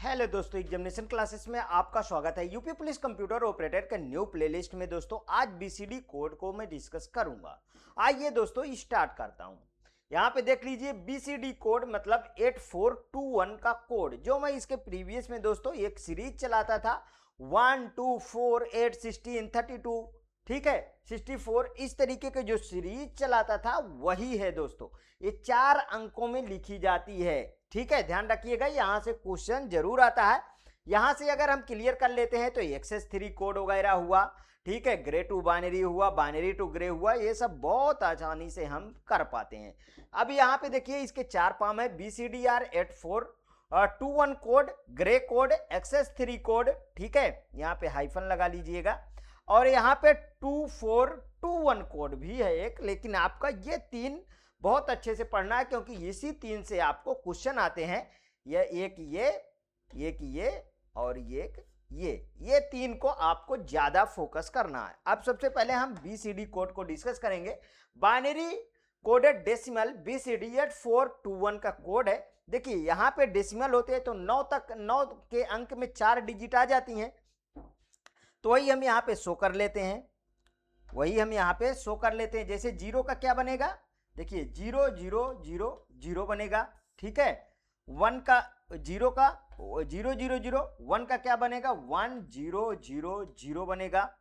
Hello दोस्तों, examination classes में आपका स्वागत है। यूपी पुलिस कंप्यूटर ऑपरेटर के न्यू प्लेलिस्ट में दोस्तों आज बीसीडी कोड को मैं डिस्कस करूंगा। आइए दोस्तों स्टार्ट करता हूं। यहां पे देख लीजिए बीसीडी कोड मतलब 8421 का कोड, जो मैं इसके प्रीवियस में दोस्तों एक सीरीज चलाता था 1 2 4 8 16 32, ठीक है 64, इस तरीके के जो सीरीज चलाता था वही है दोस्तों। ये 4 अंकों में लिखी जाती है, ठीक है, ध्यान रखिएगा। यहां से क्वेश्चन जरूर आता है। यहां से अगर हम क्लियर कर लेते हैं तो एक्सेस 3 कोड वगैरह हुआ, ठीक है, ग्रे टू बाइनरी हुआ, बाइनरी टू ग्रे हुआ, ये सब बहुत आसानी से हम कर पाते हैं। अब यहाँ पे देखिए इसके 4 पाम है, BCDR 8421 code, grey code, excess 3 code, ठीक है, यहाँ पे हाइफन लगा लीजिएगा। और यहाँ पे 2421 कोड भी है एक, लेकिन आपका ये 3 बहुत अच्छे से पढ़ना है क्योंकि इसी 3 से आपको क्वेश्चन आते हैं। ये एक ये और ये 3 को आपको ज्यादा फोकस करना है। अब सबसे पहले हम बीसीडी कोड को डिस्कस करेंगे। बाइनरी कोडेड डेसिमल BCD 8421 का कोड है। देखिए यहाँ पे डेसिमल होते हैं तो 9 के अंक में 4 डिजिट आ जाती हैं, तो वही हम यहाँ पे शो कर लेते हैं। जैसे 0 का क्या बनेगा, देखिए 0 0 0 0 बनेगा, ठीक है। 1 का 0 का 0 0 0, 1 का क्या बनेगा 1 0 0 0 बनेगा।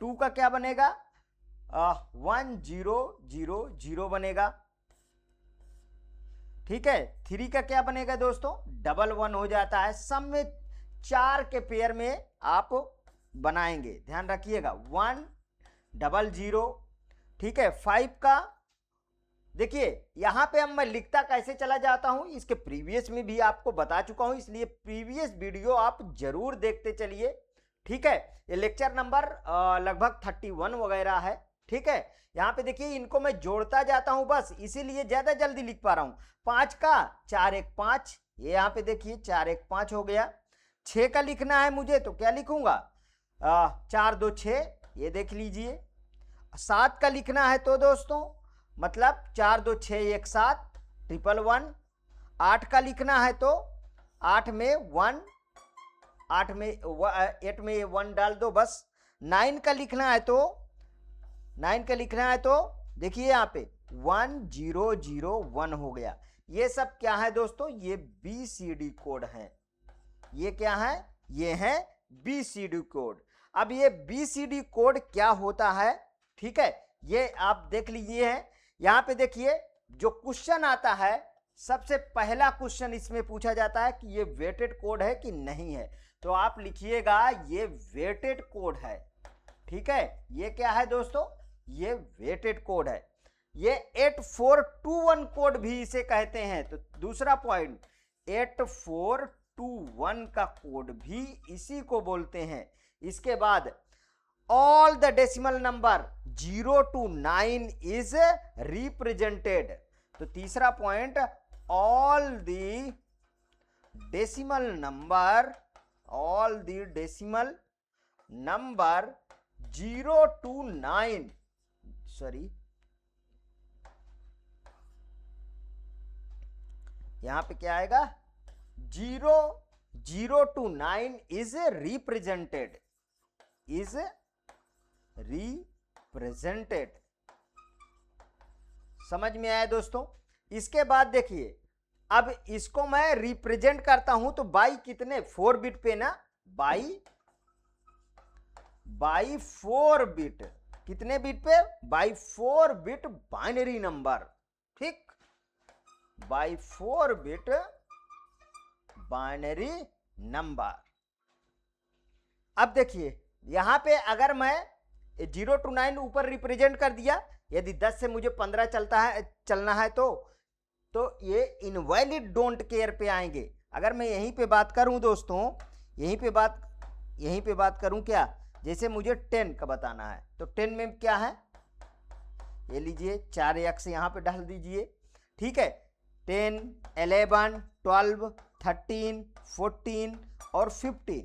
2 का क्या बनेगा 1 0 0 0 बनेगा, ठीक है। 3 का क्या बनेगा दोस्तों 1 1 हो जाता है। सम में 4 के पेयर में आप बनाएंगे, ध्यान रखिएगा 1 0 0, ठीक है। 5 का देखिए यहां पे अब मैं लिखता कैसे चला जाता हूं, इसके प्रीवियस में भी आपको बता चुका हूं, इसलिए प्रीवियस वीडियो आप जरूर देखते चलिए, ठीक है। ये लेक्चर नंबर लगभग 31 वगैरह है, ठीक है। यहां पे देखिए इनको मैं जोड़ता जाता हूं बस, इसीलिए ज्यादा जल्दी लिख पा रहा हूं। 5 का 4 1 5, ये यहां पे देखिए 4 1 5 हो गया। 6 का लिखना है मुझे तो क्या लिखूंगा 4 2 6, ये देख लीजिए। 7 का लिखना है तो दोस्तों मतलब 4 2 6 1 7 1 1 1। 8 का लिखना है तो 8 में 1, 8 में 1 डाल दो बस। 9 का लिखना है तो देखिए यहाँ पे 1 0 0 1 हो गया। ये सब क्या है दोस्तों, ये BCD कोड है। ये क्या है, ये है BCD कोड। अब ये BCD कोड क्या होता है, ठीक है, ये आप देख लीजिए। है यहां पे देखिए जो क्वेश्चन आता है, सबसे पहला क्वेश्चन इसमें पूछा जाता है कि ये वेटेड कोड है कि नहीं है, तो आप लिखिएगा ये वेटेड कोड है, ठीक है। ये क्या है दोस्तों, ये वेटेड कोड है। ये 8421 कोड भी इसे कहते हैं। तो दूसरा पॉइंट 8421 का कोड भी इसी को बोलते हैं। इसके बाद all the decimal number 0 to 9 is represented। तो तीसरा point all the decimal number 0 to 9, sorry यहां पे क्या आएगा 0 to 9 is represented। समझ में आया दोस्तों। इसके बाद देखिए अब इसको मैं रिप्रेजेंट करता हूं तो बाई कितने 4 बिट पे ना, बाई 4 बिट, कितने बिट पे बाई 4 बिट बाइनरी नंबर, ठीक, बाई 4 बिट बाइनरी नंबर। अब देखिए यहां पे अगर मैं 0 to 9 ऊपर रिप्रेजेंट कर दिया, यदि 10 से मुझे 15 चलना है तो ये इनवैलिड डोंट केयर पे आएंगे। अगर मैं यहीं पे बात करूं दोस्तों, यहीं पे बात करूं क्या, जैसे मुझे 10 का बताना है तो 10 में क्या है, ये लीजिए 4 x यहां पे डाल दीजिए, ठीक है। 10 11 12 13 14 और 15,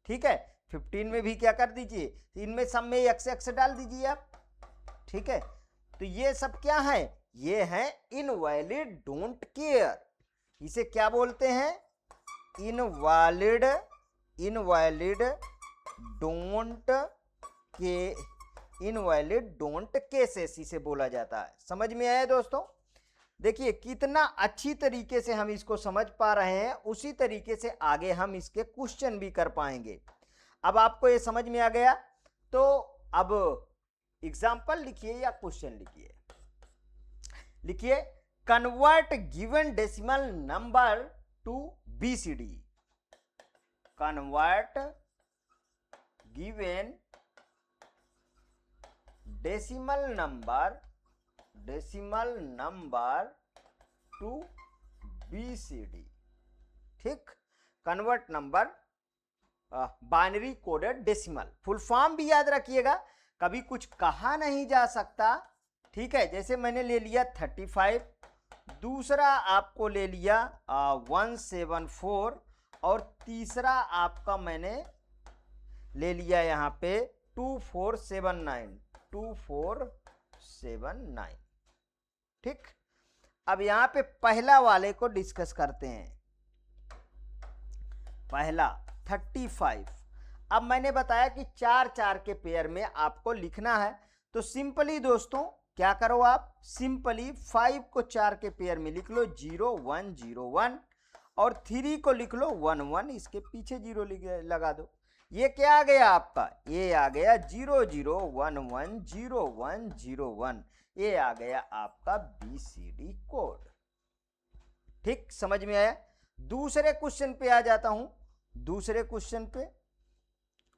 ठीक है। 15 में भी क्या कर दीजिए, इनमें सब में x डाल दीजिए आप, ठीक है। तो ये सब क्या है, ये है इनवैलिड डोंट केयर। इसे क्या बोलते हैं, इनवैलिड इनवैलिड डोंट के इनवैलिड डोंट केसेस इसे बोला जाता है। समझ में आया दोस्तों? देखिए कितना अच्छी तरीके से हम इसको समझ पा रहे हैं, उसी तरीके से आगे हम इसके क्वेश्चन भी कर पाएंगे। अब आपको ये समझ में आ गया, तो अब एग्जाम्पल लिखिए या क्वेश्चन लिखिए। लिखिए convert given decimal number to BCD. Convert given decimal number to BCD. ठीक, convert number binary coded decimal. Full form भी याद रखिएगा, कभी कुछ कहा नहीं जा सकता। ठीक है, जैसे मैंने ले लिया 35, दूसरा आपको ले लिया 174 और तीसरा आपका मैंने ले लिया यहाँ पे 2479। ठीक, अब यहाँ पे पहला वाले को डिस्कस करते हैं। पहला 35। अब मैंने बताया कि 4-4 के पेयर में आपको लिखना है, तो सिंपली दोस्तों क्या करो आप, सिंपली 5 को 4 के पेयर में लिख लो 0 1 0 1 और 3 को लिख लो 1 1, इसके पीछे 0 लगा दो। ये क्या आ गया आपका, ये आ गया 0 0 1 1 0 1 0 1, ये आ गया आपका बीसीडी कोड। ठीक, समझ में आया? दूसरे क्वेश्चन पे आ जाता हूं। दूसरे क्वेश्चन पे,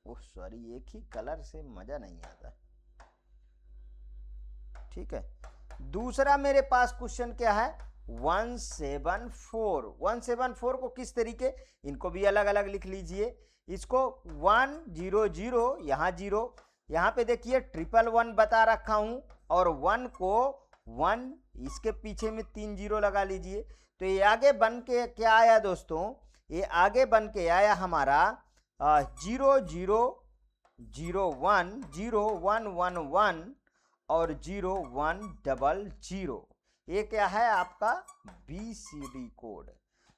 ओह सॉरी, एक ही कलर से मजा नहीं आता। ठीक है, दूसरा मेरे पास क्वेश्चन क्या है, 174। 174 को किस तरीके, इनको भी अलग अलग लिख लीजिए। इसको 1 0 0, यहाँ 0, यहाँ पे देखिए 111 बता रखा हूं, और 1 को 1, इसके पीछे में 3 0 लगा लीजिए। तो ये आगे बन के क्या आया दोस्तों, ये आगे बन के आया हमारा 0 0 0 1 0 1 1 1 और 0 1 0 0। ये क्या है आपका बीसीडी कोड।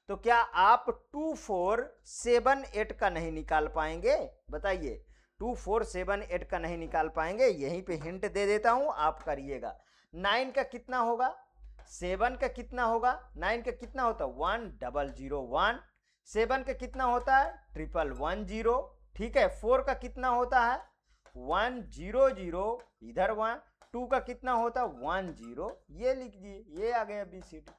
तो क्या आप 2478 का नहीं निकाल पाएंगे? बताइए, 2478 का नहीं निकाल पाएंगे? यहीं पे हिंट दे देता हूं, आप करिएगा। 9 का कितना होगा, 7 का कितना होगा, 9 का कितना होता है 1001, 7 का कितना होता है 1110। ठीक है, 4 का कितना होता है 100, इधर 1, 2 का कितना होता है 10, ये लिख दिए, ये आ गया बीसीडी।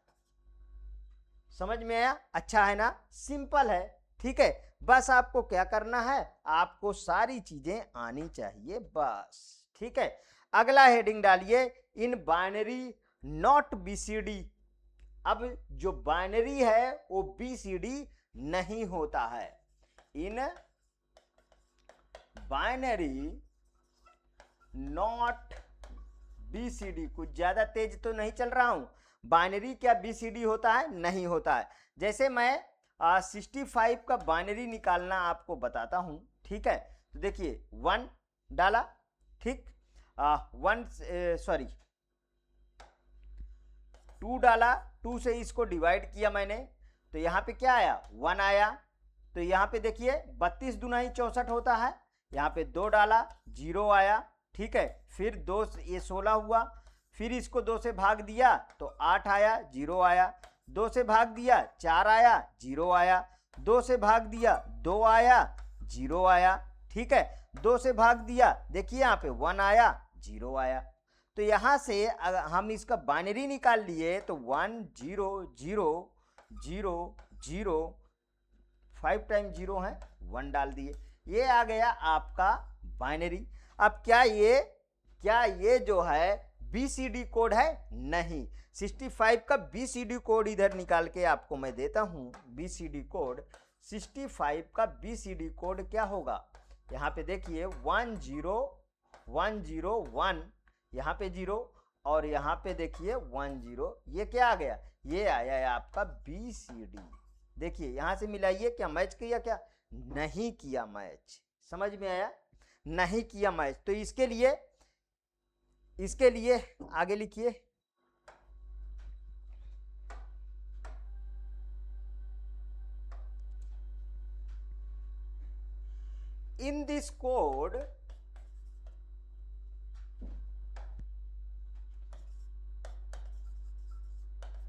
समझ में आया? अच्छा है ना, सिंपल है। ठीक है, बस आपको क्या करना है, आपको सारी चीजें आनी चाहिए बस। ठीक है, अगला हेडिंग डालिए, इन बाइनरी नॉट बीसीडी। अब जो बाइनरी है वो बीसीडी नहीं होता है। इन बाइनरी नॉट बीसीडी, कुछ ज्यादा तेज तो नहीं चल रहा हूं। बाइनरी क्या बीसीडी होता है? नहीं होता है। जैसे मैं 65 का बाइनरी निकालना आपको बताता हूं। ठीक है, तो देखिए 1 डाला, ठीक, 2 डाला, 2 से इसको डिवाइड किया मैंने, तो यहाँ पे क्या आया 1 आया। तो यहाँ पे देखिए 32 दूना 64 होता है, यहाँ पे 2 डाला 0 आया। ठीक है, फिर 2 ये 16 हुआ, फिर इसको 2 से भाग दिया तो 8 आया, 0 आया। 2 से भाग दिया 4 आया, 0 आया। 2 से भाग दिया 2 आया, 0 आया। ठीक है, 2 से भाग दिया, देखिए यहाँ पे 1 आया, 0 आया। तो यहाँ से अगर हम इसका बाइनरी निकाल लिए तो 1 0 0 0 0, 5 टाइम 0 है, 1 डाल दिए, ये आ गया आपका बाइनरी। अब क्या ये जो है बीसीडी कोड है? नहीं। 65 का बीसीडी कोड इधर निकाल के आपको मैं देता हूं। बीसीडी कोड 65 का बीसीडी कोड क्या होगा, यहाँ पे देखिए 1 0 1 0 1, यहाँ पे 0 और यहाँ पे देखिए 1 0, ये क्या आ गया, ये आया है आपका बीसीडी। देखिए यहाँ से मिलाइए, क्या मैच किया, क्या नहीं किया मैच। समझ में आया? नहीं किया मैच। तो इसके लिए आगे लिखिए, in this code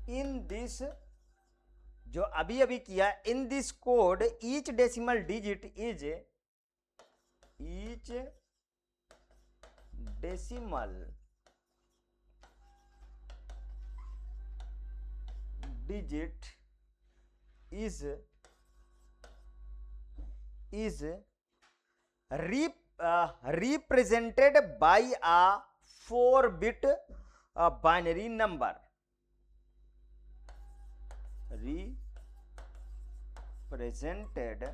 in this जो अभी अभी किया, in this code each decimal digit is each decimal digit is represented by a 4-bit binary number. Represented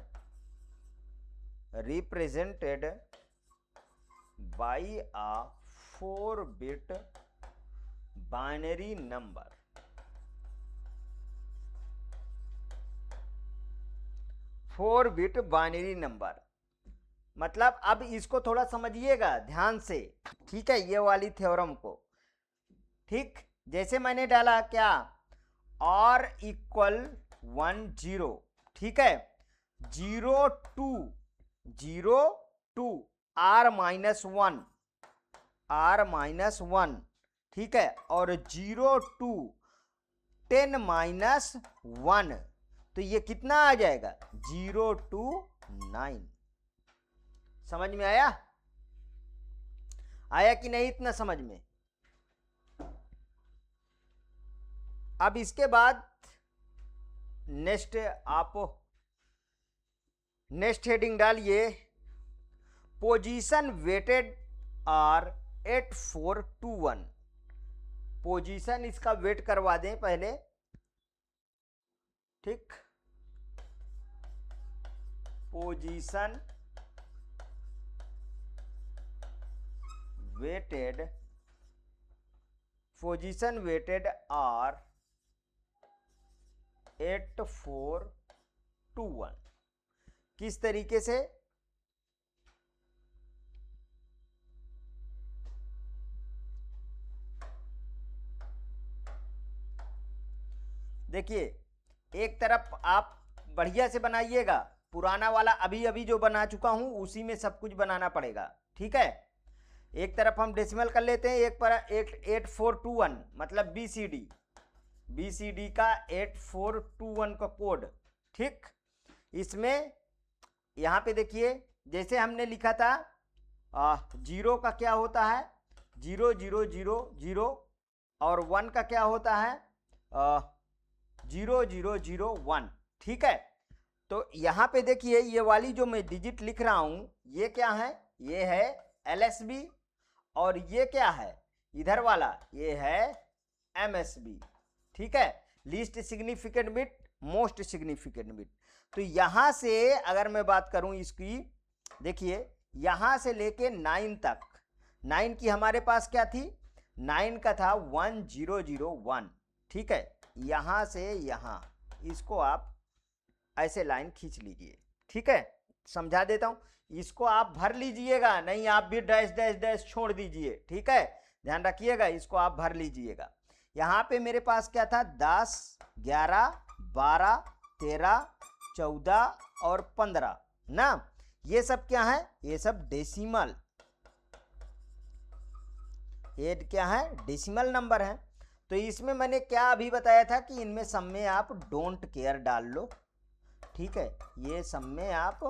by a 4-bit binary number. 4-bit binary number, मतलब अब इसको थोड़ा समझिएगा ध्यान से, ठीक है, ये वाली थ्योरम को। ठीक, जैसे मैंने डाला क्या, r इक्वल 1 0, ठीक है, 0 2 0 2 r माइनस 1, ठीक है, और 0 2 10 माइनस 1, तो ये कितना आ जाएगा 0 2 9। समझ में आया कि नहीं इतना समझ में? अब इसके बाद नेक्स्ट हेडिंग डालिए, पोजीशन वेटेड आर 8421। पोजीशन इसका वेट करवा दें पहले, ठीक, पोजीशन वेटेड आर 8421। किस तरीके से? देखिए, एक तरफ आप बढ़िया से बनाइएगा, पुराना वाला अभी अभी जो बना चुका हूं उसी में सब कुछ बनाना पड़ेगा, ठीक है। एक तरफ हम डेसिमल कर लेते हैं, एक पर 8421 मतलब BCD का 8421 का कोड, ठीक। इसमें यहाँ पे देखिए, जैसे हमने लिखा था 0 का क्या होता है 0 0 0 0, और 1 का क्या होता है 0 0 0 1, ठीक है। तो यहाँ पे देखिए, ये वाली जो मैं डिजिट लिख रहा हूँ ये क्या है, ये है LSB, और ये क्या है इधर वाला, ये है MSB, ठीक है, least significant bit, most significant bit. तो यहाँ से अगर मैं बात करूँ इसकी, देखिए यहाँ से लेके 9 तक, 9 की हमारे पास क्या थी, 9 का था 1001, ठीक है। यहाँ से यहाँ इसको आप ऐसे लाइन खींच लीजिए, ठीक है, समझा देता हूँ, इसको आप भर लीजिएगा, नहीं आप भी डैश डैश डैश छोड़ दीजिए, ठीक है, ध्यान रखिएगा, इसको आप भर लीजिएगा। यहाँ पे मेरे पास क्या था 10 11 12 13 14 और 15 ना, ये सब क्या है, ये सब डेसिमल, ये क्या है डेसिमल नंबर है। तो इसमें मैंने क्या अभी बताया था कि इनमें सब में आप डोंट केयर डाल लो, ठीक है, ये सब में आप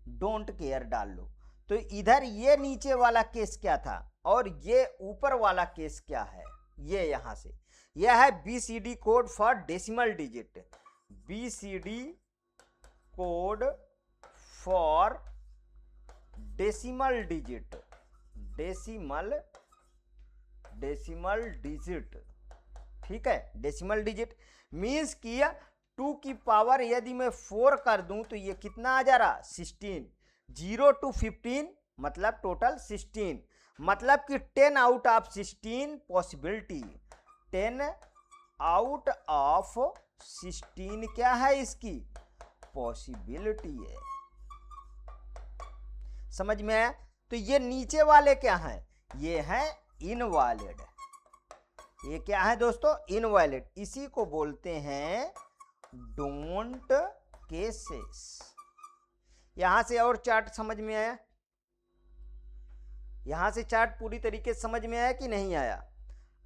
डोंट केयर डाल लो। तो इधर ये नीचे वाला केस क्या था और ये ऊपर वाला केस क्या है, ये यहाँ से यह है BCD code for decimal digit, BCD code for decimal digit, decimal digit, ठीक है। डेसिमल डिजिट मीन्स कि 2 की पावर यदि मैं 4 कर दूं तो ये कितना आ जा रहा 16, 0 to 15 मतलब टोटल 16, मतलब कि 10 out of 16 possibility, 10 out of 16 क्या है इसकी पॉसिबिलिटी है। समझ में आया? तो ये नीचे वाले क्या हैं, ये है इनवैलिड, ये क्या है दोस्तों इनवैलिड, इसी को बोलते हैं डोंट केसेस। यहां से और चार्ट समझ में आया? यहां से चार्ट पूरी तरीके से समझ में आया कि नहीं आया?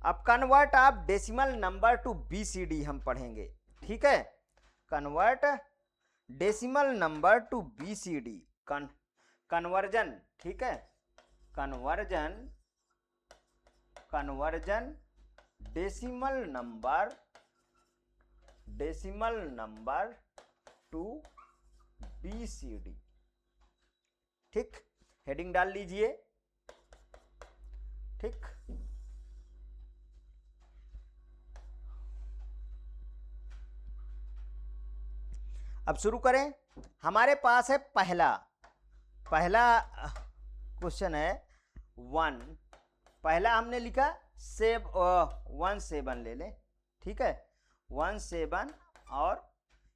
अब convert of decimal number to BCD हम पढ़ेंगे, ठीक है। Convert decimal number to BCD, conversion, ठीक है, conversion decimal number to BCD, ठीक। हेडिंग डाल लीजिए, ठीक। अब शुरू करें। हमारे पास है पहला क्वेश्चन है 1। पहला हमने लिखा 17 ले लें, ठीक है, 17। और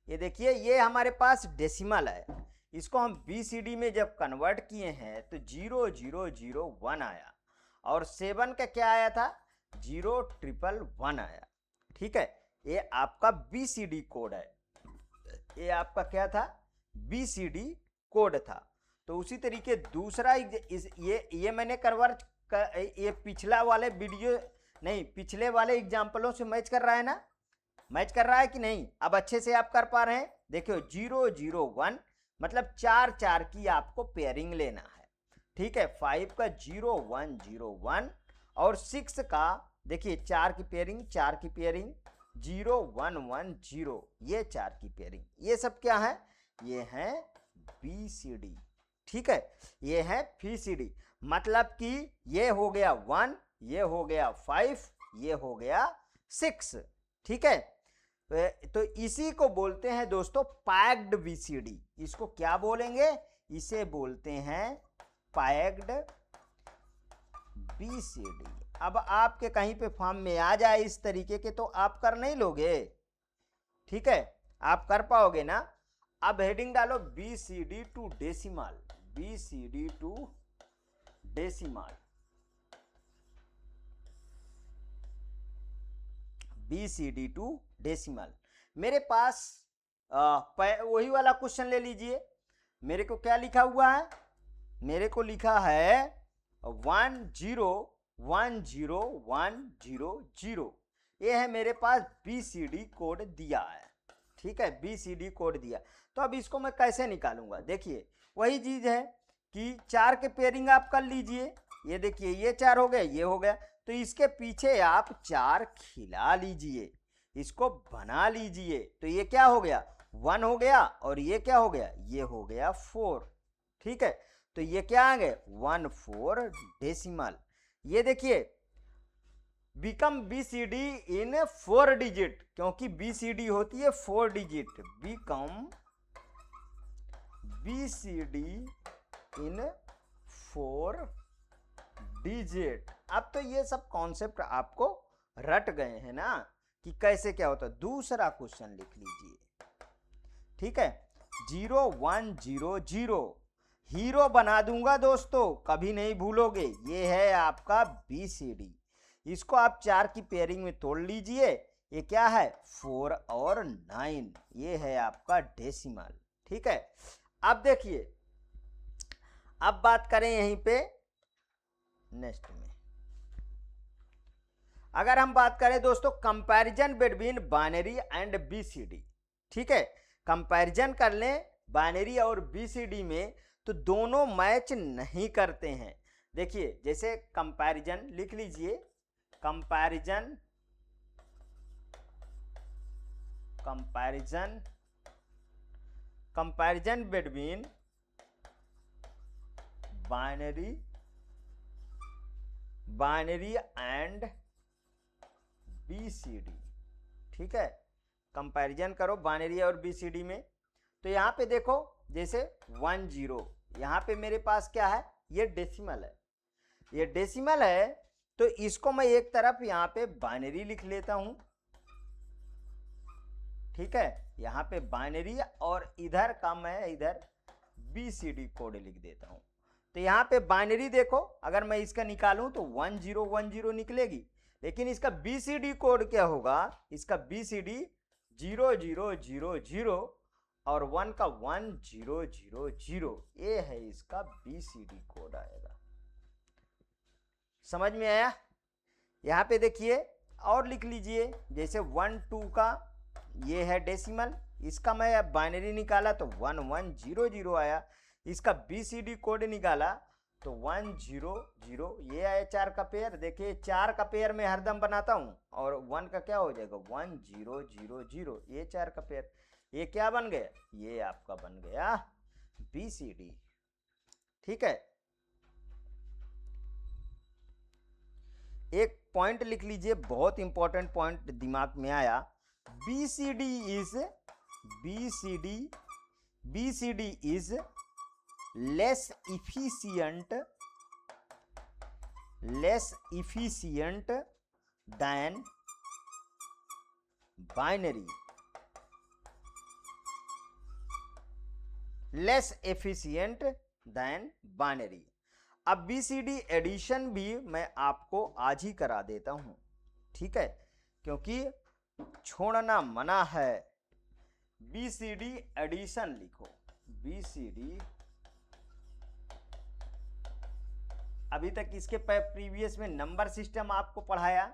ये देखिए ये हमारे पास डेसिमल है, इसको हम बीसीडी में जब कन्वर्ट किए हैं तो 0001 आया, और 7 का क्या आया था, 0111 आया, ठीक है। ये आपका बीसीडी कोड है, ये आपका क्या था, बीसीडी कोड था। तो उसी तरीके दूसरा ये मैंने कन्वर्ट ये पिछला वाले वीडियो नहीं, पिछले वाले एग्जाम्पलों से मैच कर रहा है ना, मैच कर रहा है कि नहीं? अब अच्छे से आप कर पा रहे हैं? देखियो 001 मतलब 4 की आपको पेयरिंग लेना है, ठीक है। 5 का 0101 और 6 का देखिए 4 की पेयरिंग 0110, ये 4 की पेयरिंग, ये सब क्या है, ये है बीसीडी, ठीक है, ये है बीसीडी। मतलब कि ये हो गया 1, ये हो गया 5, ये हो गया 6, ठीक है। तो इसी को बोलते हैं दोस्तों पैक्ड बीसीडी। इसको क्या बोलेंगे, इसे बोलते हैं पैक्ड बीसीडी। अब आपके कहीं पे फॉर्म में आ जाए इस तरीके के तो आप कर नहीं लोगे, ठीक है, आप कर पाओगे ना। अब हेडिंग डालो BCD to decimal, BCD to decimal, BCD to decimal. मेरे पास वही वाला क्वेश्चन ले लीजिए। मेरे को क्या लिखा हुआ है, मेरे को लिखा है 101010, ये है मेरे पास बीसीडी कोड दिया है, ठीक है, बीसीडी कोड दिया। तो अब इसको मैं कैसे निकालूंगा, देखिए वही चीज है कि 4 के पेयरिंग आप कर लीजिए। ये देखिए ये 4 हो गया, ये हो गया, तो इसके पीछे आप 4 खिला लीजिए, इसको बना लीजिए। तो ये क्या हो गया, 1 हो गया, और ये क्या हो गया, ये हो गया 4, ठीक है। तो ये क्या आ गए 14 डेसिमल। ये देखिए बिकम बीसीडी इन 4 डिजिट, क्योंकि बीसीडी होती है 4 डिजिट, बिकम बीसीडी इन 4 डिजिट। अब तो ये सब कॉन्सेप्ट आपको रट गए हैं ना कि कैसे क्या होता है। दूसरा क्वेश्चन लिख लीजिए, ठीक है, 0100 हीरो बना दूंगा दोस्तों, कभी नहीं भूलोगे, ये है आपका बीसीडी। इसको आप 4 की पेयरिंग में तोड़ लीजिए, ये क्या है 4 और 9, ये है आपका डेसिमल, ठीक है। अब देखिए अब बात करें यहीं पे नेक्स्ट में, अगर हम बात करें दोस्तों comparison between binary and BCD, ठीक है, कंपैरिजन कर लें बाइनरी और बीसीडी में तो दोनों मैच नहीं करते हैं। देखिए जैसे कंपैरिजन लिख लीजिए, comparison between binary and BCD, ठीक है, कंपैरिजन करो बाइनरी और बीसीडी में। तो यहाँ पे देखो जैसे 10, यहाँ पे मेरे पास क्या है, ये डेसिमल है, ये डेसिमल है, तो इसको मैं एक तरफ यहाँ पे बाइनरी लिख लेता हूँ, ठीक है, यहाँ पे बाइनरी, और इधर का मैं इधर बीसीडी कोड लिख देता हूँ। तो यहाँ पे बाइनरी देखो, अगर मैं इसका निकालूं तो 1010 निकलेगी, लेकिन इसका बीसीडी कोड क्या होगा, इसका बीसीडी 0000 और 1 का 1000, ये है इसका BCD कोड आएगा। समझ में आया? यहाँ पे देखिए और लिख लीजिए, जैसे 1 2 का ये है डेसिमल, इसका मैं बाइनरी निकाला तो 1100 आया, इसका BCD कोड निकाला तो 100, ये आया 4 का पेयर। देखिए 4 का पेयर में हरदम बनाता हूँ और 1 का क्या हो जाएगा 1000, ये 4 का पेयर, ये क्या बन गया, ये आपका बन गया BCD। ठीक है, एक पॉइंट लिख लीजिए, बहुत इंपॉर्टेंट पॉइंट दिमाग में आया। BCD is less efficient than binary, less efficient than binary। अब BCD एडिशन भी मैं आपको आज ही करा देता हूं, ठीक है, क्योंकि छोड़ना मना है। BCD एडिशन लिखो, BCD। अभी तक इसके प्रीवियस में नंबर सिस्टम आपको पढ़ाया,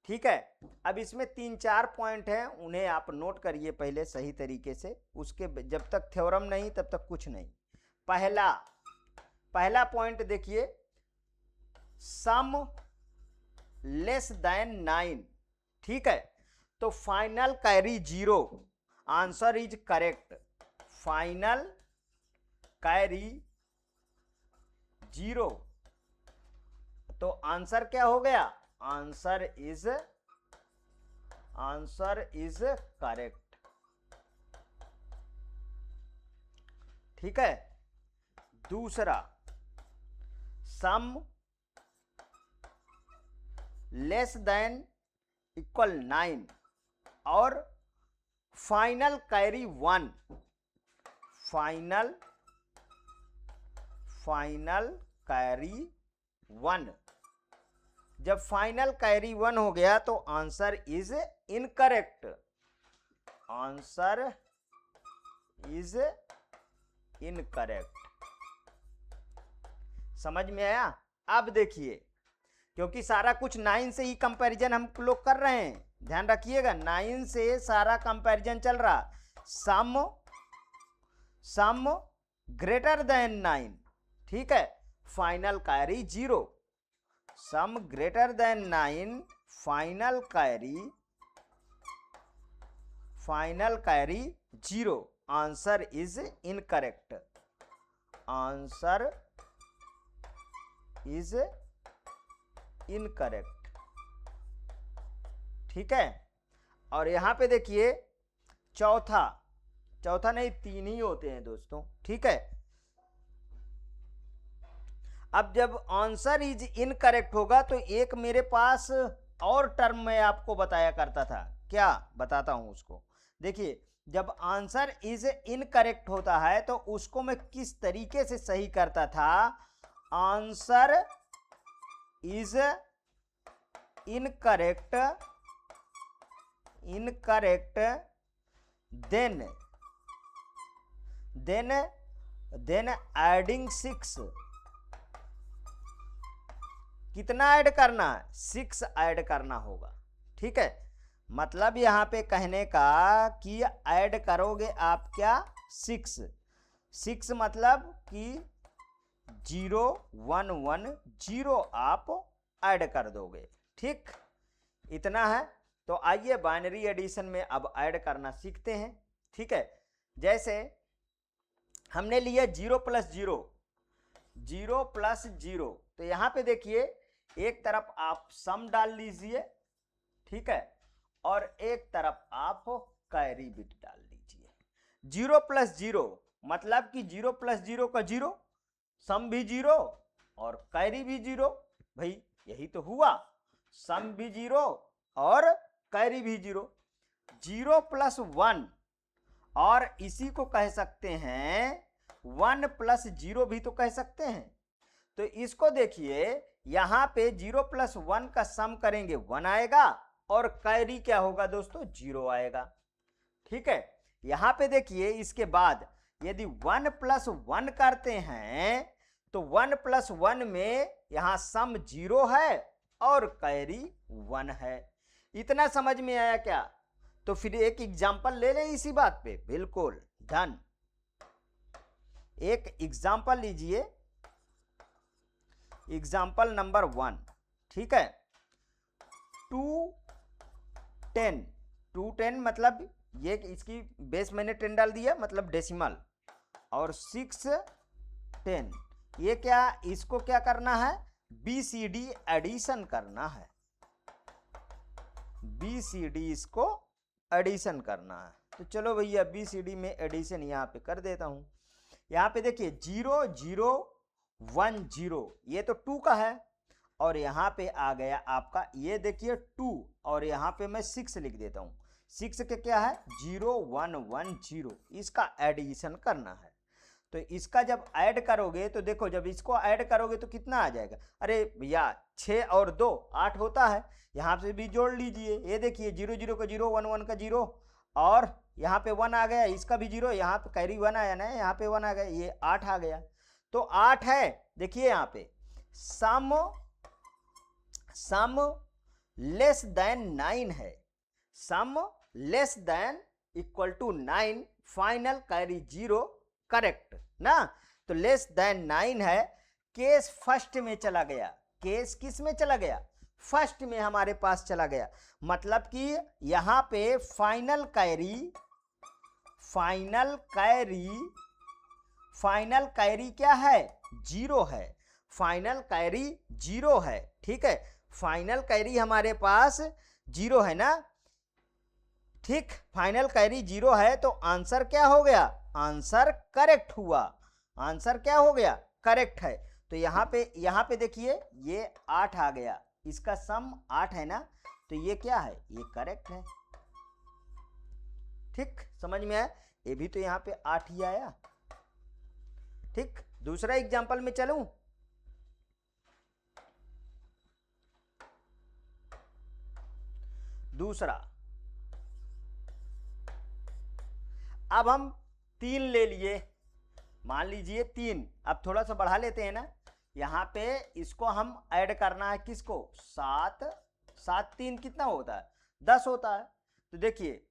ठीक है। अब इसमें 3-4 पॉइंट हैं, उन्हें आप नोट करिए पहले सही तरीके से, उसके जब तक थ्योरम नहीं तब तक कुछ नहीं। पहला पॉइंट देखिए, सम लेस देन 9, ठीक है, तो final carry 0, answer is correct. Final carry 0, तो आंसर क्या हो गया, आंसर इज करेक्ट। ठीक है, दूसरा, सम लेस देन इक्वल 9 और फाइनल कैरी 1, फाइनल कैरी 1। जब फाइनल कैरी 1 हो गया तो answer is incorrect, answer is incorrect. समझ में आया? अब देखिए, क्योंकि सारा कुछ 9 से ही कंपैरिजन हम लोग कर रहे हैं, ध्यान रखिएगा, 9 से सारा कंपैरिजन चल रहा। सम ग्रेटर देन 9, ठीक है, final carry 0, some greater than 9, final carry 0, answer is incorrect, answer is incorrect. ठीक है, और यहां पे देखिए चौथा नहीं 3 ही होते हैं दोस्तों, ठीक है। अब जब आंसर इज इनकरेक्ट होगा तो एक मेरे पास और टर्म मैं आपको बताया करता था, क्या बताता हूं उसको। देखिए, जब आंसर इज इनकरेक्ट होता है तो उसको मैं किस तरीके से सही करता था, answer is incorrect then adding 6, कितना ऐड करना है, 6 ऐड करना होगा। ठीक है, मतलब यहां पे कहने का कि ऐड करोगे आप क्या, 6 मतलब कि 0 1 1 0 आप ऐड कर दोगे। ठीक, इतना है। तो आइए बाइनरी एडिशन में अब ऐड करना सीखते हैं। ठीक है, जैसे हमने लिया 0 + 0, 0 + 0, तो यहां पे देखिए एक तरफ आप सम डाल लीजिए, ठीक है, और एक तरफ आप कैरी बिट डाल लीजिए। 0 + 0 मतलब कि 0 + 0 का 0, सम भी 0 और कैरी भी 0। भाई यही तो हुआ, सम भी 0 और कैरी भी 0। 0 + 1 और इसी को कह सकते हैं 1 + 0 भी तो कह सकते हैं। तो इसको देखिए, यहां पे 0 + 1 का सम करेंगे 1 आएगा और कैरी क्या होगा दोस्तों, 0 आएगा। ठीक है, यहां पे देखिए इसके बाद यदि 1+1 करते हैं तो 1+1 में यहां सम 0 है और कैरी 1 है। इतना समझ में आया क्या? तो फिर एक एग्जांपल ले लें इसी बात पे। बिल्कुल डन। एक एग्जांपल लीजिए, एग्जांपल नंबर 1। ठीक है, 210 मतलब ये इसकी बेस मैंने 10 डाल दिया मतलब डेसिमल, और 610 ये क्या, इसको क्या करना है, BCD एडिशन करना है। BCD इसको एडिशन करना है। तो चलो भैया BCD में एडिशन यहां पे कर देता हूं। यहां पे देखिए 0 0 1 0 ये तो 2 का है, और यहां पे आ गया आपका ये देखिए 2, और यहां पे मैं 6 लिख देता हूं। 6 के क्या है 0 1 1 0, इसका एडिशन करना है। तो इसका जब ऐड करोगे तो देखो, जब इसको ऐड करोगे तो कितना आ जाएगा, अरे भैया 6 और 2 8 होता है, यहाँ से भी जोड़ लीजिए। ये देखिए 0 0 का 0, 1 1 का 0, और यहाँ पे 1 आ गया, इसका भी 0, यहाँ पे कैरी 1 आया ना, यहाँ पे 1 आ गया, ये 8 आ गया। तो 8 है, देखिए यहाँ पे सम लेस देन 9 है, sum less than equal to 9, final carry 0, correct ना। तो लेस देन 9 है, केस फर्स्ट में चला गया। केस किस में चला गया, फर्स्ट में हमारे पास चला गया। मतलब कि यहां पे फाइनल कैरी क्या है, 0 है, फाइनल कैरी 0 है। ठीक है, फाइनल कैरी हमारे पास 0 है ना। ठीक, फाइनल कैरी 0 है, तो आंसर क्या हो गया, आंसर करेक्ट हुआ। आंसर क्या हो गया, करेक्ट है। तो यहाँ पे देखिए ये 8 आ गया, इसका सम 8 है ना, तो ये क्या है, ये करेक्ट है। ठीक, समझ में आया, ये भी तो यहाँ पे 8 ही आया। ठीक, दूसरा एग्जांपल में चलूं। दूसरा, अब हम 3 ले लिए, मान लीजिए 3, अब थोड़ा सा बढ़ा लेते हैं ना। यहाँ पे इसको हम ऐड करना है, किसको, 7 7 3 कितना होता है, 10 होता है। तो देखिए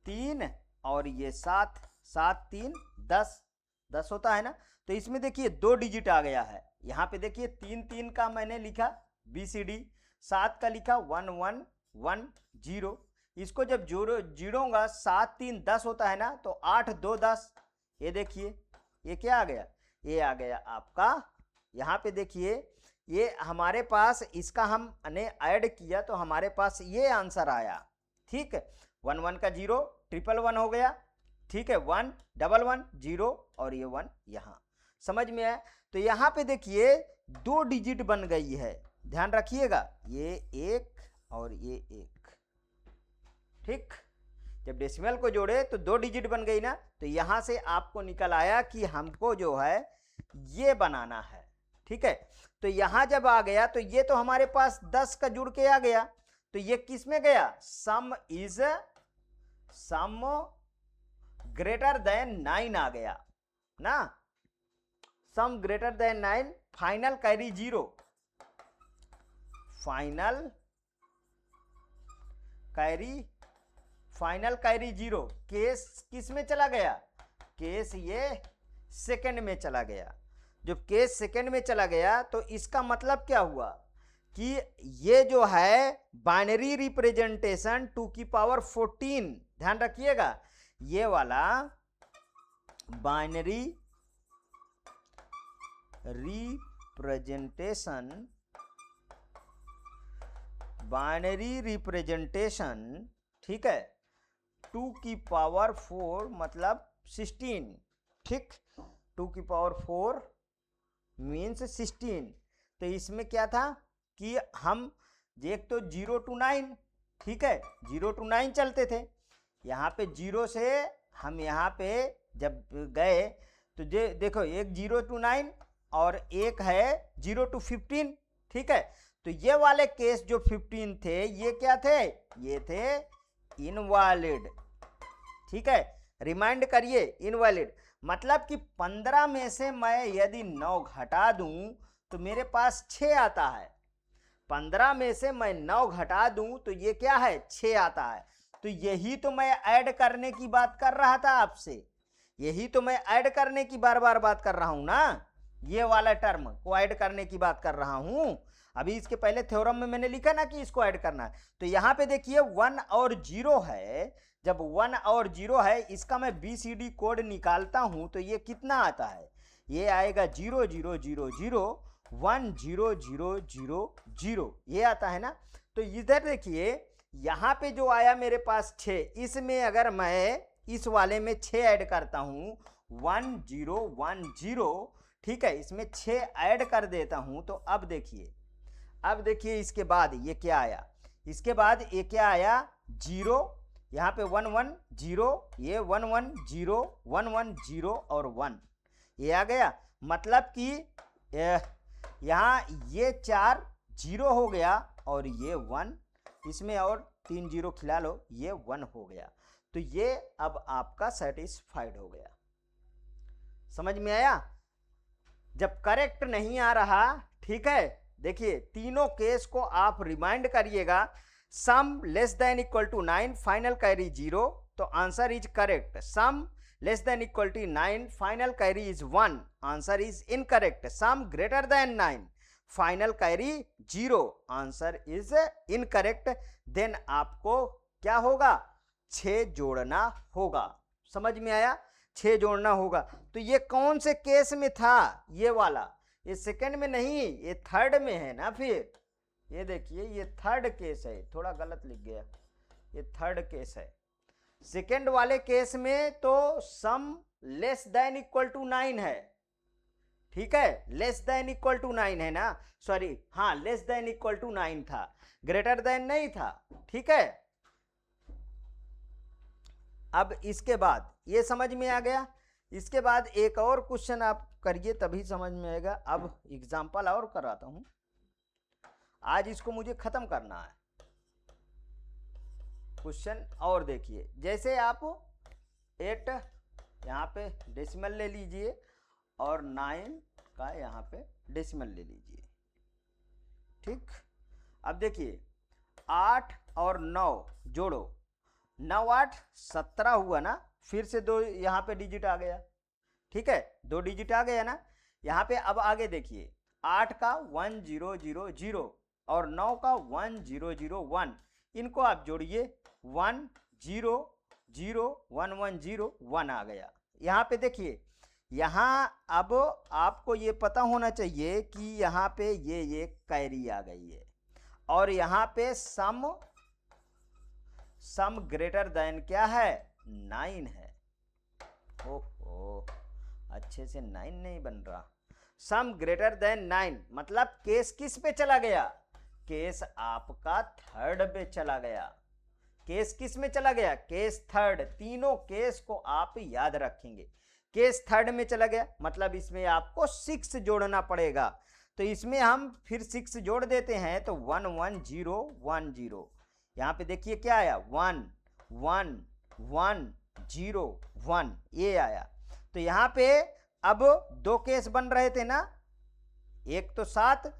3 और ये 7 7 3 10 होता है ना। तो इसमें देखिए 2 डिजिट आ गया है। यहाँ पे देखिए 3 3 का मैंने लिखा BCD, 7 का लिखा 1 1 1 0। इसको जब जोड़ूंगा 7 3 10 होता है ना, तो 8 2 10। ये देखिए ये क्या आ गया, ये आ गया आपका, यहाँ पे देखिए ये हमारे पास, इसका हमने ऐड किया तो हमारे पास ये आंसर आया। ठीक है, 1 1 का 0, 1 1 1 हो गया। ठीक है, 1 1 1 0, और ये 1 यहाँ, समझ में आया। तो यहाँ पे देखिए 2 डिजिट बन गई है, ध्यान रखिएगा, ये 1 और ये 1। ठीक, जब डेसिमल को जोड़े तो 2 डिजिट बन गई ना। तो यहां से आपको निकल आया कि हमको जो है ये बनाना है। ठीक है, तो यहां जब आ गया तो ये तो हमारे पास 10 का जुड़ के आ गया, तो ये किस में गया, सम ग्रेटर देन 9 आ गया ना, सम greater than 9, final carry 0, final carry 0। Case किस में चला गया, केस ये सेकंड में चला गया। जब केस सेकंड में चला गया तो इसका मतलब क्या हुआ कि ये जो है बाइनरी रिप्रेजेंटेशन 2 की पावर 14, ध्यान रखिएगा, ये वाला बाइनरी रिप्रेजेंटेशन, ठीक है, 2 की पावर 4 मतलब 16। ठीक, 2 की पावर 4 मीन्स 16। तो इसमें क्या था कि हम एक तो 0 to 9, ठीक है, 0 to 9 चलते थे। यहाँ पे 0 से हम यहाँ पे जब गए तो देखो एक 0 to 9 और एक है 0 to 15। ठीक है, तो ये वाले केस जो 15 थे ये क्या थे, ये थे इनवैलिड। ठीक है, रिमाइंड करिए इनवैलिड, मतलब कि 15 में से मैं यदि 9 घटा दूं तो मेरे पास 6 आता है। 15 में से मैं 9 घटा दूं तो ये क्या है, 6 आता है। तो यही तो मैं ऐड करने की बात कर रहा था आपसे, यही तो मैं ऐड करने की बार बार बात कर रहा हूं ना, ये वाला टर्म को ऐड करने की बात कर रहा हूं। अभी इसके पहले थ्योरम में मैंने लिखा ना कि इसको ऐड करना है। तो यहां पे देखिए 1 और 0 है, जब 1 और 0 है इसका मैं BCD कोड निकालता हूं तो ये कितना आता है, ये आएगा 0 0 0 0 1 0 0 0 0, ये आता है ना। तो इधर देखिए यहां पे जो आया मेरे पास 6, इसमें अगर मैं इस वाले में 6 ऐड करता हूं 1 0 1 0, ठीक है, इसमें 6 ऐड कर देता हूं तो अब देखिए इसके बाद ये क्या आया, इसके बाद ये क्या आया 0, यहाँ पे 1 1 0, ये 1 1 0 1 1 0 और 1, ये आ गया। मतलब कि यहाँ ये 4 0 हो गया और ये 1, इसमें और 3 0 खिला लो, ये 1 हो गया। तो ये अब आपका सेटिस्फाइड हो गया। समझ में आया? जब करेक्ट नहीं आ रहा, ठीक है, देखिए तीनों केस को आप रिमाइंड करिएगा। Sum less than equal to 9, final carry 0, तो answer is correct. Sum less than equal to 9, final carry is 1, answer is incorrect. Sum greater than 9, final carry 0, answer is incorrect. Then आपको क्या होगा, 6 जोड़ना होगा। समझ में आया? 6 जोड़ना होगा। तो ये कौन से केस में था, ये वाला, ये सेकंड में नहीं, ये थर्ड में है ना। फिर ये देखिए ये थर्ड केस है, थोड़ा गलत लिख गया, ये थर्ड केस है। सेकंड वाले केस में तो सम लेस देन इक्वल टू 9 है, ठीक है, लेस देन इक्वल टू 9 है ना, सॉरी हाँ लेस देन इक्वल टू 9 था, ग्रेटर देन नहीं था, ठीक है। अब इसके बाद ये समझ में आ गया। इसके बाद एक और क्वेश्चन आप करिए तभी समझ में आएगा। अब एग्जाम्पल और कराता हूं, आज इसको मुझे खत्म करना है। क्वेश्चन और देखिए, जैसे आप 8 यहाँ पे डेसिमल ले लीजिए और 9 का यहाँ पे डेसिमल ले लीजिए, ठीक। अब देखिए 8 और 9 जोड़ो, 9 8 17 हुआ ना, फिर से 2 यहाँ पे डिजिट आ गया, ठीक है, 2 डिजिट आ गया ना यहाँ पे। अब आगे देखिए 8 का 1 0 0 0 और 9 का 1 0 0 1, इनको आप जोड़िए 1 0 0 1 1 0 1 आ गया। यहाँ पे देखिए, यहाँ अब आपको ये पता होना चाहिए कि यहाँ पे ये कैरी आ गई है और यहाँ पे सम ग्रेटर देन क्या है, 9 है। ओहो, अच्छे से 9 नहीं बन रहा। सम ग्रेटर देन 9 मतलब केस किस पे चला गया, केस आपका थर्ड पे चला गया। केस किस में चला गया, केस थर्ड। तीनों केस को आप याद रखेंगे। केस थर्ड में चला गया मतलब इसमें आपको 6 जोड़ना पड़ेगा। तो इसमें हम फिर 6 जोड़ देते हैं तो 1 1 0 1 0। यहाँ पे देखिए क्या आया, 1 1 1 0 1, ये आया। तो यहाँ पे अब 2 केस बन रहे थे ना, एक तो 7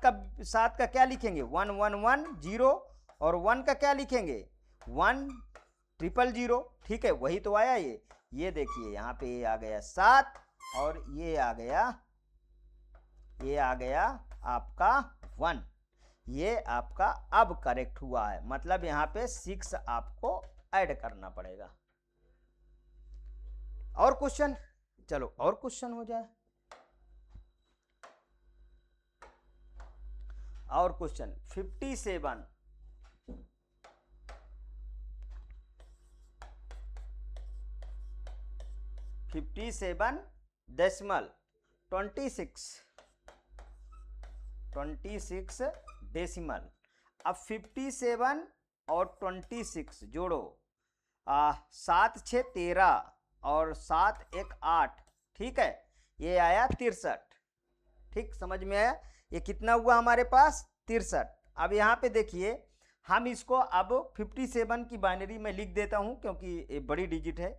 का क्या लिखेंगे, 1 1 1 0 और 1 का क्या लिखेंगे, 1 0 0 0, ठीक है, वही तो आया ये देखिए यहाँ पे ये आ गया 7 और ये आ गया आपका 1। ये आपका अब करेक्ट हुआ है, मतलब यहाँ पे 6 आपको ऐड करना पड़ेगा। और क्वेश्चन, चलो और क्वेश्चन हो जाए। और क्वेश्चन 57 डेसिमल 26 डेसिमल। अब 57 और 26 जोड़ो, 7 6 13 और 7 1 8, ठीक है, ये आया 63, ठीक, समझ में आया। ये कितना हुआ हमारे पास, 63। अब यहाँ पे देखिए हम इसको अब 57 की बाइनरी में लिख देता हूं क्योंकि ये बड़ी डिजिट है।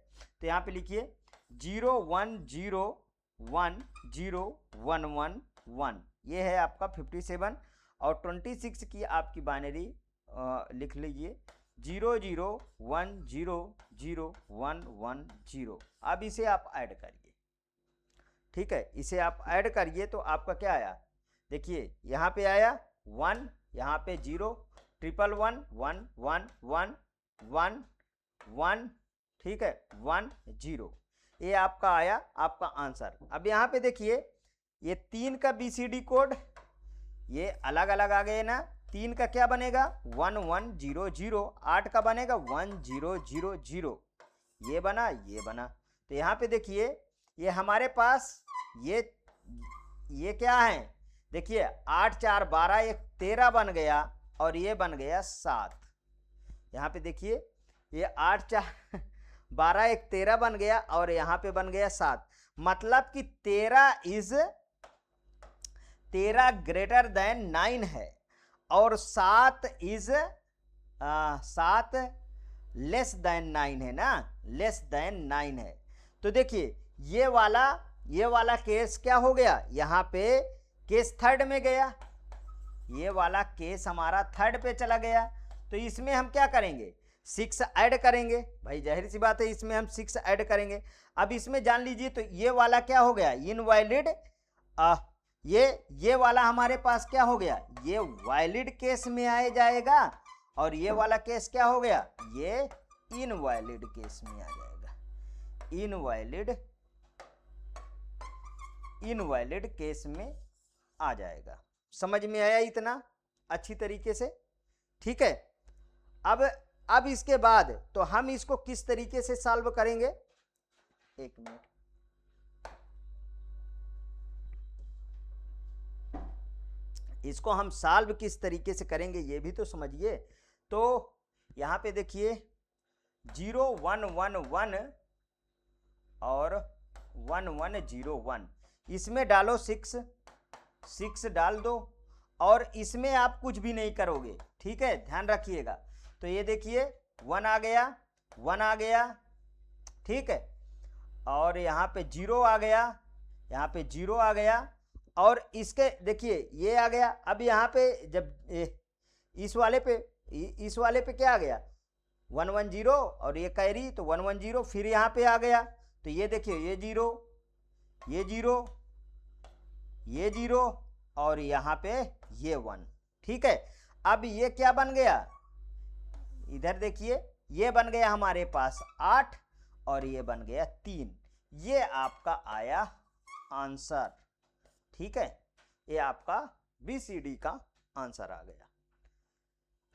तो यहाँ पे लिखिए 010101111, ये है आपका 57। और 26 की आपकी बाइनरी लिख लीजिए 001001110। अब इसे आप ऐड करिए, ठीक है, इसे आप ऐड करिए तो आपका क्या आया, देखिए यहाँ पे आया 1, यहाँ पे 0, 1111111, ठीक है, 10, ये आपका आया आपका आंसर। अब यहाँ पे देखिए ये 3 का BCD कोड ये अलग अलग आ गए ना। 3 का क्या बनेगा 1100, 8 का बनेगा 1000, ये बना ये बना। तो यहाँ पे देखिए ये हमारे पास ये क्या है, देखिए 8 4 12, एक 13 बन गया और ये बन गया 7। यहाँ पे देखिए ये 8 4 12 एक 13 बन गया और यहाँ पे बन गया 7। मतलब कि 13 ग्रेटर देन 9 है और 7 लेस देन 9 है ना, लेस देन 9 है। तो देखिए ये वाला केस क्या हो गया, यहाँ पे केस थर्ड में गया, ये वाला केस हमारा थर्ड पे चला गया। तो इसमें हम क्या करेंगे 6 ऐड करेंगे, भाई जाहिर सी बात है इसमें हम 6 ऐड करेंगे। अब इसमें जान लीजिए तो ये वाला क्या हो गया इनवैलिड, ये वाला हमारे पास क्या हो गया, ये वैलिड केस में आ जाएगा और ये वाला केस क्या हो गया, ये इनवैलिड केस में आ जाएगा, इनवैलिड केस में आ जाएगा। समझ में आया इतना अच्छी तरीके से, ठीक है। अब इसके बाद तो हम इसको किस तरीके से सॉल्व करेंगे, एक मिनट, इसको हम सॉल्व किस तरीके से करेंगे ये भी तो समझिए। तो यहां पे देखिए 0 1 1 1 और 1 1 0 1, इसमें डालो 6 डाल दो और इसमें आप कुछ भी नहीं करोगे, ठीक है, ध्यान रखिएगा। तो ये देखिए 1 आ गया, ठीक है, और यहाँ पे 0 आ गया, यहाँ पे 0 आ गया और इसके देखिए ये आ गया। अब यहाँ पे जब इस वाले पे क्या आ गया 110 और ये कैरी तो 110, फिर यहाँ पे आ गया तो ये देखिए ये 0 और यहाँ पे ये 1, ठीक है। अब ये क्या बन गया, इधर देखिए ये बन गया हमारे पास 8 और ये बन गया 3, ये आपका आया आंसर, ठीक है, ये आपका BCD का आंसर आ गया।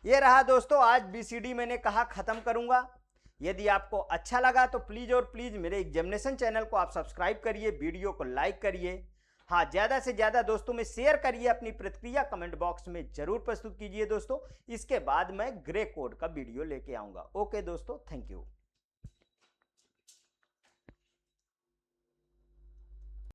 ये रहा दोस्तों आज BCD मैंने कहा खत्म करूंगा। यदि आपको अच्छा लगा तो प्लीज और प्लीज मेरे एग्जामिनेशन चैनल को आप सब्सक्राइब करिए, वीडियो को लाइक करिए, हाँ ज़्यादा से ज़्यादा दोस्तों में शेयर करिए, अपनी प्रतिक्रिया कमेंट बॉक्स में जरूर प्रस्तुत कीजिए दोस्तों। इसके बाद मैं ग्रे कोड का वीडियो लेके आऊंगा। ओके दोस्तों, थैंक यू।